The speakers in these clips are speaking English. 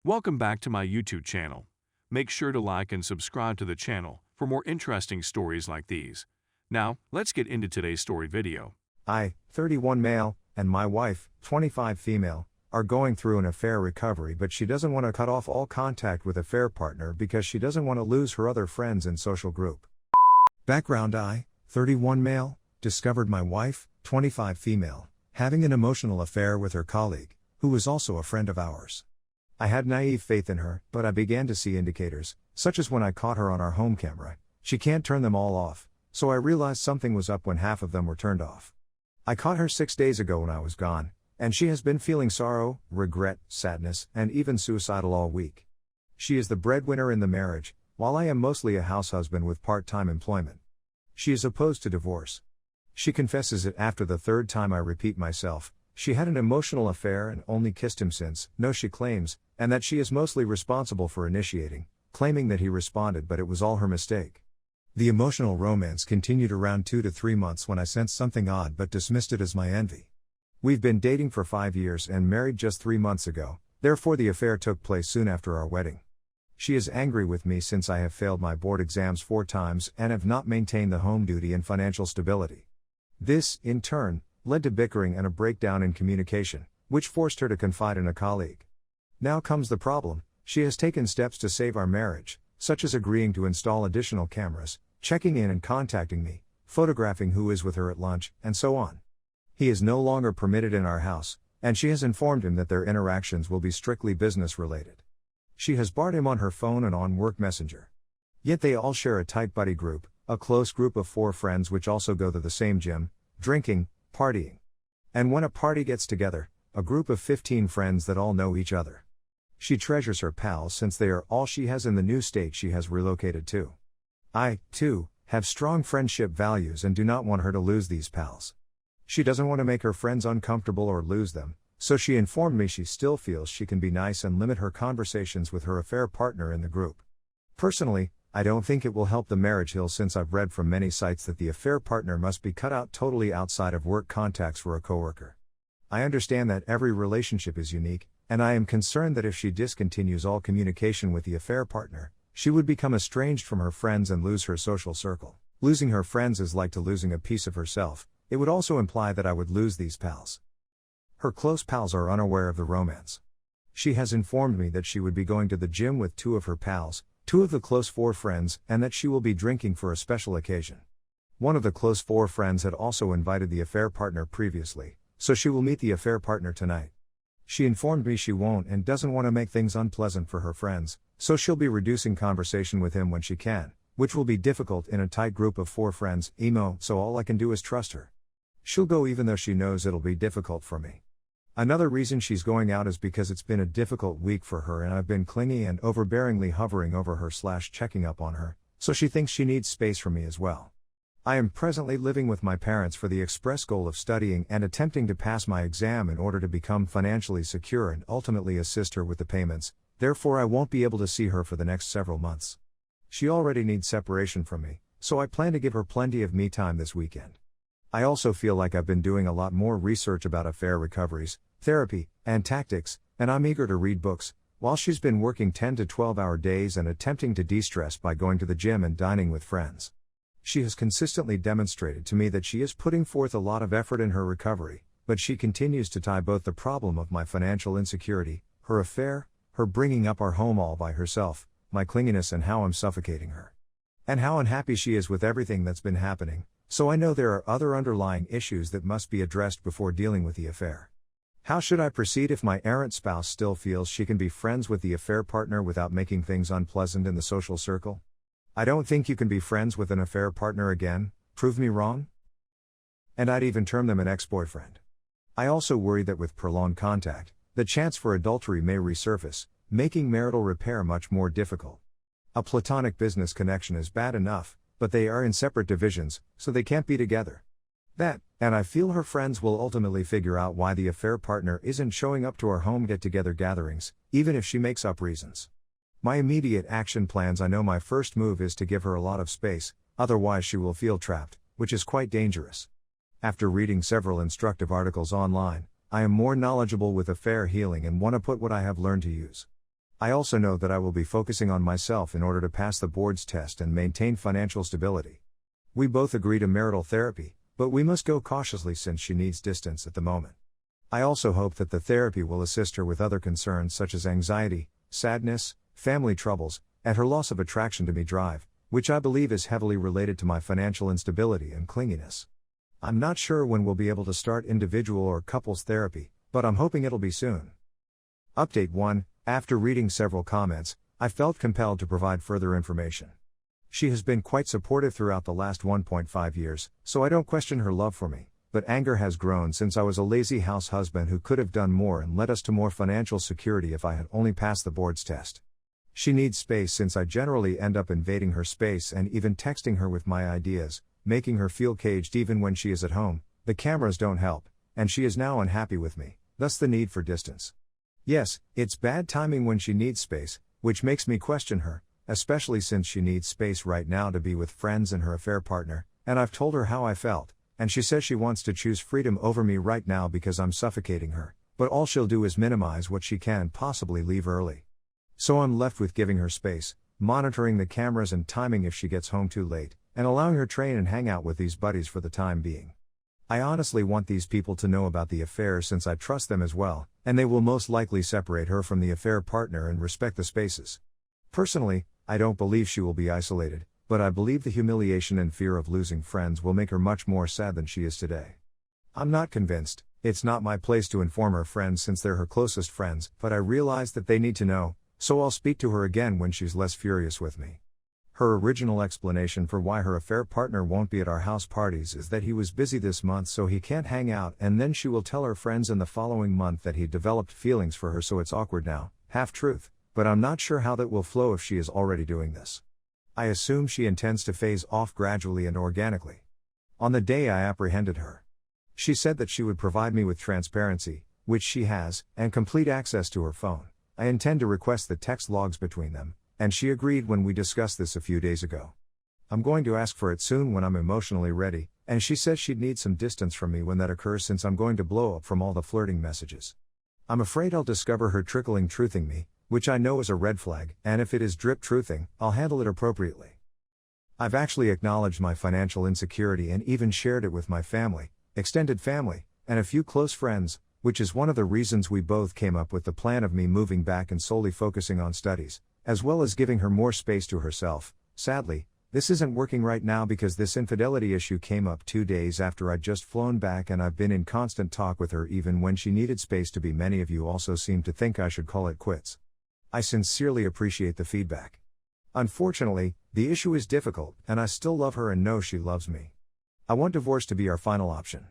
Welcome back to my YouTube channel. Make sure to like and subscribe to the channel for more interesting stories like these. Now, let's get into today's story video. I, 31 male, and my wife, 25 female, are going through an affair recovery, but she doesn't want to cut off all contact with affair partner because she doesn't want to lose her other friends and social group. Background: I, 31 male, discovered my wife, 25 female, having an emotional affair with her colleague, who was also a friend of ours. I had naive faith in her, but I began to see indicators, such as when I caught her on our home camera. She can't turn them all off, so I realized something was up when half of them were turned off. I caught her 6 days ago when I was gone, and she has been feeling sorrow, regret, sadness, and even suicidal all week. She is the breadwinner in the marriage, while I am mostly a house husband with part-time employment. She is opposed to divorce. She confesses it after the third time I repeat myself. She had an emotional affair and only kissed him since, no, she claims, and that she is mostly responsible for initiating, claiming that he responded but it was all her mistake. The emotional romance continued around 2 to 3 months when I sensed something odd but dismissed it as my envy. We've been dating for 5 years and married just 3 months ago, therefore the affair took place soon after our wedding. She is angry with me since I have failed my board exams 4 times and have not maintained the home duty and financial stability. This, in turn, led to bickering and a breakdown in communication, which forced her to confide in a colleague. Now comes the problem: she has taken steps to save our marriage, such as agreeing to install additional cameras, checking in and contacting me, photographing who is with her at lunch, and so on. He is no longer permitted in our house, and she has informed him that their interactions will be strictly business related. She has barred him on her phone and on work messenger. Yet they all share a tight buddy group, a close group of 4 friends which also go to the same gym, drinking, partying. And when a party gets together, a group of 15 friends that all know each other. She treasures her pals since they are all she has in the new state she has relocated to. I, too, have strong friendship values and do not want her to lose these pals. She doesn't want to make her friends uncomfortable or lose them, so she informed me she still feels she can be nice and limit her conversations with her affair partner in the group. Personally, I don't think it will help the marriage heal since I've read from many sites that the affair partner must be cut out totally outside of work contacts for a coworker. I understand that every relationship is unique, and I am concerned that if she discontinues all communication with the affair partner, she would become estranged from her friends and lose her social circle. Losing her friends is like to losing a piece of herself. It would also imply that I would lose these pals. Her close pals are unaware of the romance. She has informed me that she would be going to the gym with 2 of her pals, 2 of the close 4 friends, and that she will be drinking for a special occasion. One of the close 4 friends had also invited the affair partner previously, so she will meet the affair partner tonight. She informed me she won't and doesn't want to make things unpleasant for her friends, so she'll be reducing conversation with him when she can, which will be difficult in a tight group of 4 friends, so all I can do is trust her. She'll go even though she knows it'll be difficult for me. Another reason she's going out is because it's been a difficult week for her and I've been clingy and overbearingly hovering over her / checking up on her, so she thinks she needs space from me as well. I am presently living with my parents for the express goal of studying and attempting to pass my exam in order to become financially secure and ultimately assist her with the payments, therefore I won't be able to see her for the next several months. She already needs separation from me, so I plan to give her plenty of me time this weekend. I also feel like I've been doing a lot more research about affair recoveries, therapy, and tactics, and I'm eager to read books, while she's been working 10 to 12-hour days and attempting to de-stress by going to the gym and dining with friends. She has consistently demonstrated to me that she is putting forth a lot of effort in her recovery, but she continues to tie both the problem of my financial insecurity, her affair, her bringing up our home all by herself, my clinginess and how I'm suffocating her. And how unhappy she is with everything that's been happening, so I know there are other underlying issues that must be addressed before dealing with the affair. How should I proceed if my errant spouse still feels she can be friends with the affair partner without making things unpleasant in the social circle? I don't think you can be friends with an affair partner again, prove me wrong? And I'd even term them an ex-boyfriend. I also worry that with prolonged contact, the chance for adultery may resurface, making marital repair much more difficult. A platonic business connection is bad enough, but they are in separate divisions, so they can't be together. And I feel her friends will ultimately figure out why the affair partner isn't showing up to our home get-together gatherings, even if she makes up reasons. My immediate action plans: I know my first move is to give her a lot of space, otherwise she will feel trapped, which is quite dangerous. After reading several instructive articles online, I am more knowledgeable with affair healing and want to put what I have learned to use. I also know that I will be focusing on myself in order to pass the board's test and maintain financial stability. We both agree to marital therapy, but we must go cautiously since she needs distance at the moment. I also hope that the therapy will assist her with other concerns such as anxiety, sadness, family troubles, and her loss of attraction to me drive, which I believe is heavily related to my financial instability and clinginess. I'm not sure when we'll be able to start individual or couples therapy, but I'm hoping it'll be soon. Update 1. After reading several comments, I felt compelled to provide further information. She has been quite supportive throughout the last 1.5 years, so I don't question her love for me, but anger has grown since I was a lazy house husband who could have done more and led us to more financial security if I had only passed the board's test. She needs space since I generally end up invading her space and even texting her with my ideas, making her feel caged even when she is at home. The cameras don't help, and she is now unhappy with me, thus the need for distance. Yes, it's bad timing when she needs space, which makes me question her, especially since she needs space right now to be with friends and her affair partner, and I've told her how I felt, and she says she wants to choose freedom over me right now because I'm suffocating her, but all she'll do is minimize what she can and possibly leave early. So I'm left with giving her space, monitoring the cameras and timing if she gets home too late, and allowing her train and hang out with these buddies for the time being. I honestly want these people to know about the affair since I trust them as well, and they will most likely separate her from the affair partner and respect the spaces. Personally, I don't believe she will be isolated, but I believe the humiliation and fear of losing friends will make her much more sad than she is today. I'm not convinced. It's not my place to inform her friends since they're her closest friends, but I realize that they need to know, so I'll speak to her again when she's less furious with me. Her original explanation for why her affair partner won't be at our house parties is that he was busy this month so he can't hang out, and then she will tell her friends in the following month that he developed feelings for her, so it's awkward now. Half truth, but I'm not sure how that will flow if she is already doing this. I assume she intends to phase off gradually and organically. On the day I apprehended her, she said that she would provide me with transparency, which she has, and complete access to her phone. I intend to request the text logs between them, and she agreed when we discussed this a few days ago. I'm going to ask for it soon when I'm emotionally ready, and she says she'd need some distance from me when that occurs since I'm going to blow up from all the flirting messages. I'm afraid I'll discover her trickling truthing me, which I know is a red flag, and if it is drip truthing, I'll handle it appropriately. I've actually acknowledged my financial insecurity and even shared it with my family, extended family, and a few close friends, which is one of the reasons we both came up with the plan of me moving back and solely focusing on studies, as well as giving her more space to herself. Sadly, this isn't working right now because this infidelity issue came up 2 days after I'd just flown back, and I've been in constant talk with her even when she needed space to be. Many of you also seem to think I should call it quits. I sincerely appreciate the feedback. Unfortunately, the issue is difficult, and I still love her and know she loves me. I want divorce to be our final option.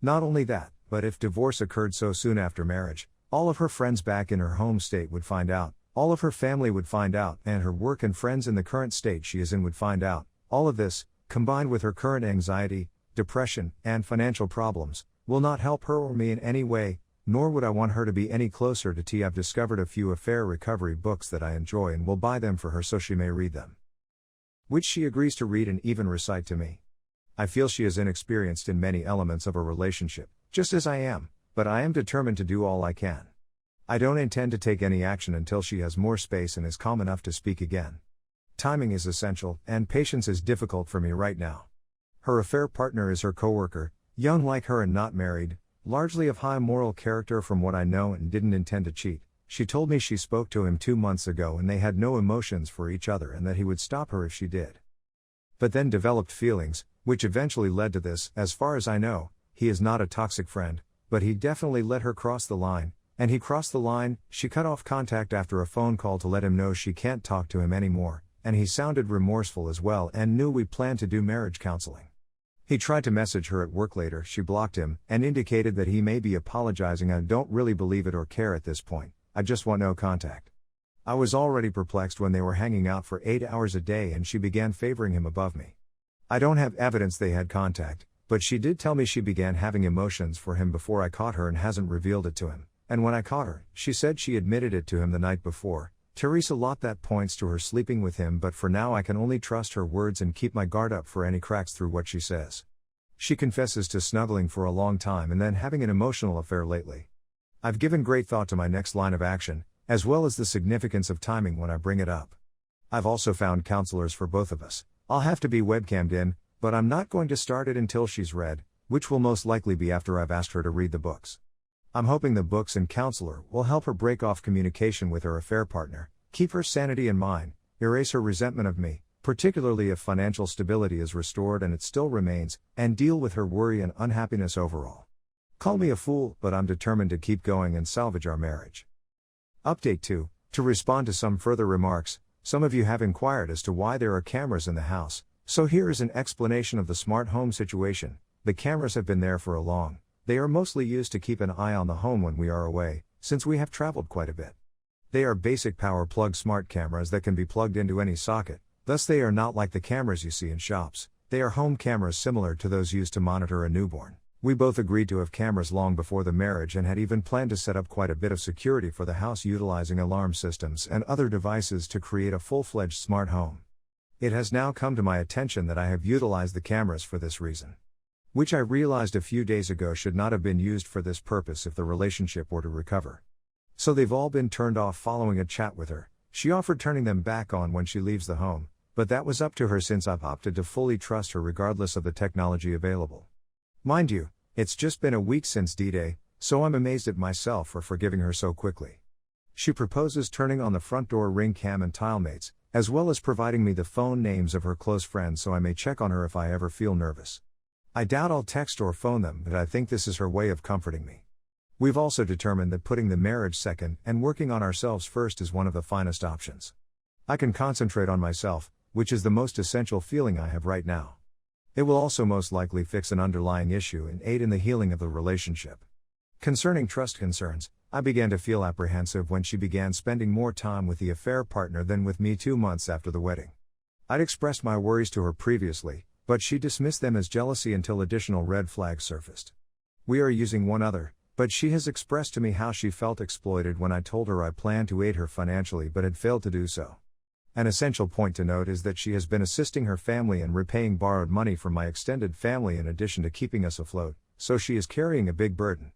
Not only that, but if divorce occurred so soon after marriage, all of her friends back in her home state would find out, all of her family would find out, and her work and friends in the current state she is in would find out. All of this, combined with her current anxiety, depression, and financial problems, will not help her or me in any way, nor would I want her to be any closer to tea. I've discovered a few affair recovery books that I enjoy and will buy them for her so she may read them, which she agrees to read and even recite to me. I feel she is inexperienced in many elements of a relationship, just as I am, but I am determined to do all I can. I don't intend to take any action until she has more space and is calm enough to speak again. Timing is essential, and patience is difficult for me right now. Her affair partner is her coworker, young like her and not married, largely of high moral character from what I know, and didn't intend to cheat. She told me she spoke to him 2 months ago and they had no emotions for each other and that he would stop her if she did. But then developed feelings, which eventually led to this. As far as I know, he is not a toxic friend, but he definitely let her cross the line, and he crossed the line. She cut off contact after a phone call to let him know she can't talk to him anymore, and he sounded remorseful as well and knew we planned to do marriage counseling. He tried to message her at work later. She blocked him and indicated that he may be apologizing. I don't really believe it or care at this point. I just want no contact. I was already perplexed when they were hanging out for 8 hours a day and she began favoring him above me. I don't have evidence they had contact, but she did tell me she began having emotions for him before I caught her and hasn't revealed it to him. And when I caught her, she said she admitted it to him the night before. Teresa Lott, that points to her sleeping with him, but for now I can only trust her words and keep my guard up for any cracks through what she says. She confesses to snuggling for a long time and then having an emotional affair lately. I've given great thought to my next line of action, as well as the significance of timing when I bring it up. I've also found counselors for both of us. I'll have to be webcammed in, but I'm not going to start it until she's read, which will most likely be after I've asked her to read the books. I'm hoping the books and counselor will help her break off communication with her affair partner, keep her sanity in mind, erase her resentment of me, particularly if financial stability is restored and it still remains, and deal with her worry and unhappiness overall. Call me a fool, but I'm determined to keep going and salvage our marriage. Update 2. To respond to some further remarks, some of you have inquired as to why there are cameras in the house, so here is an explanation of the smart home situation. The cameras have been there for a long. They are mostly used to keep an eye on the home when we are away, since we have traveled quite a bit. They are basic power plug smart cameras that can be plugged into any socket, thus they are not like the cameras you see in shops. They are home cameras similar to those used to monitor a newborn. We both agreed to have cameras long before the marriage and had even planned to set up quite a bit of security for the house utilizing alarm systems and other devices to create a full-fledged smart home. It has now come to my attention that I have utilized the cameras for this reason, which I realized a few days ago should not have been used for this purpose if the relationship were to recover. So they've all been turned off following a chat with her. She offered turning them back on when she leaves the home, but that was up to her since I've opted to fully trust her regardless of the technology available. Mind you, it's just been a week since D-Day, so I'm amazed at myself for forgiving her so quickly. She proposes turning on the front door ring cam and tilemates, as well as providing me the phone names of her close friends so I may check on her if I ever feel nervous. I doubt I'll text or phone them, but I think this is her way of comforting me. We've also determined that putting the marriage second and working on ourselves first is one of the finest options. I can concentrate on myself, which is the most essential feeling I have right now. It will also most likely fix an underlying issue and aid in the healing of the relationship. Concerning trust concerns, I began to feel apprehensive when she began spending more time with the affair partner than with me 2 months after the wedding. I'd expressed my worries to her previously, but she dismissed them as jealousy until additional red flags surfaced. We are using one other, but she has expressed to me how she felt exploited when I told her I planned to aid her financially but had failed to do so. An essential point to note is that she has been assisting her family and repaying borrowed money from my extended family in addition to keeping us afloat, so she is carrying a big burden.